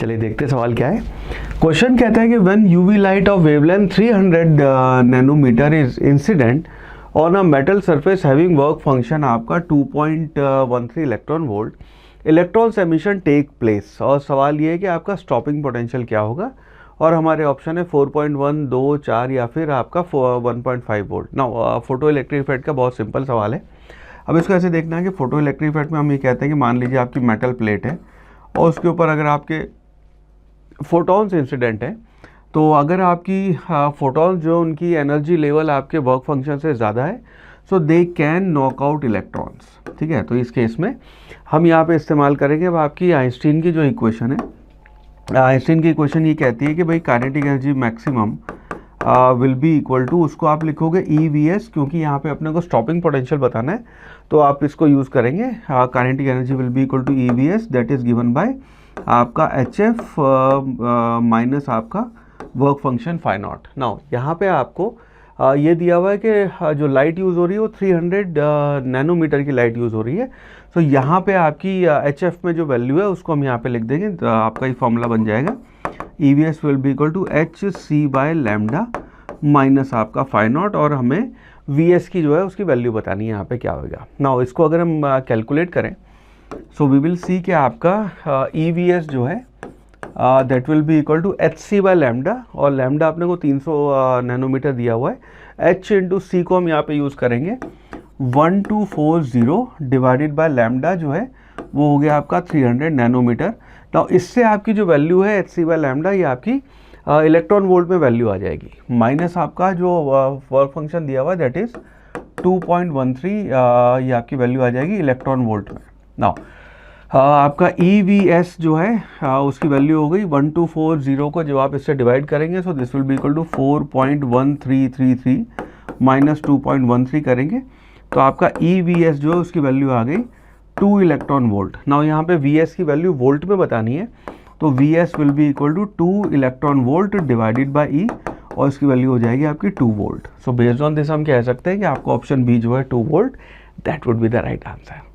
चलिए देखते हैं सवाल क्या है। क्वेश्चन कहता है कि when UV light of wavelength 300 nanometer is incident on a metal surface having work function आपका 2.13 electron volt, electrons emission take place. और सवाल ये है कि आपका स्टॉपिंग पोटेंशियल क्या होगा, और हमारे ऑप्शन है 4.1, 2, 4 या फिर आपका 1.5 वोल्ट। ना फोटो इलेक्ट्रिक इफेक्ट का बहुत सिंपल सवाल है। अब इसको ऐसे देखना है कि फोटो इलेक्ट्रिक इफेक्ट में हम ये कहते हैं कि मान लीजिए आपकी मेटल प्लेट है और उसके ऊपर अगर आपके फोटॉन्स इंसिडेंट है, तो अगर आपकी फोटॉन्स जो उनकी एनर्जी लेवल आपके वर्क फंक्शन से ज़्यादा है, so they can knock out electrons. ठीक है, तो इस केस में हम यहाँ पे इस्तेमाल करेंगे अब आपकी आइंस्टीन की जो इक्वेशन है। आइंस्टीन की इक्वेशन ये कहती है कि भाई kinetic energy maximum will be equal to, उसको आप लिखोगे EVS, क्योंकि यहाँ पे अपने को स्टॉपिंग पोटेंशियल बताना है तो आप इसको यूज़ करेंगे। Kinetic energy will be equal to EVS that is given by आपका HF माइनस आपका work function phi nought. Now यहाँ पे आपको ये दिया हुआ है कि जो लाइट यूज़ हो रही है वो 300 नैनोमीटर की लाइट यूज़ हो रही है। तो यहाँ पे आपकी HF में जो वैल्यू है उसको हम यहाँ पे लिख देंगे, तो आपका ये फॉर्मूला बन जाएगा EVS will be equal to HC by lambda minus आपका फाई नॉट, और हमें VS की जो है उसकी वैल्यू बतानी है यहाँ पे क्या होगा। नाउ इसको अगर हम कैलकुलेट करें, सो वी विल सी कि आपका EVS जो है that will be equal to HC by lambda, और लैम्डा अपने को 300 नैनोमीटर दिया हुआ है। H इंटू C को हम यहाँ पे यूज़ करेंगे 1240 डिवाइडेड बाय लैम्डा जो है वो हो गया आपका 300 नैनोमीटर। तो इससे आपकी जो वैल्यू है HC बाय लैम्डा, ये आपकी इलेक्ट्रॉन वोल्ट में वैल्यू आ जाएगी, माइनस आपका जो वर्क फंक्शन दिया हुआ है दैट इज़ 2.13, ये आपकी वैल्यू आ जाएगी इलेक्ट्रॉन वोल्ट में। नाउ आपका EVS जो है उसकी वैल्यू हो गई 1240 को जब आप इससे डिवाइड करेंगे, so this will be equal to 4.1333 minus 2.13 करेंगे तो आपका EVS जो है उसकी वैल्यू आ गई 2 इलेक्ट्रॉन वोल्ट। नाउ यहाँ पे VS की वैल्यू वोल्ट में बतानी है, तो VS will be equal to 2 electron volt divided by E, और इसकी वैल्यू हो जाएगी आपकी 2 volt. So based on this हम कह सकते हैं कि आपका ऑप्शन बी जो है 2 volt, that would be the right answer.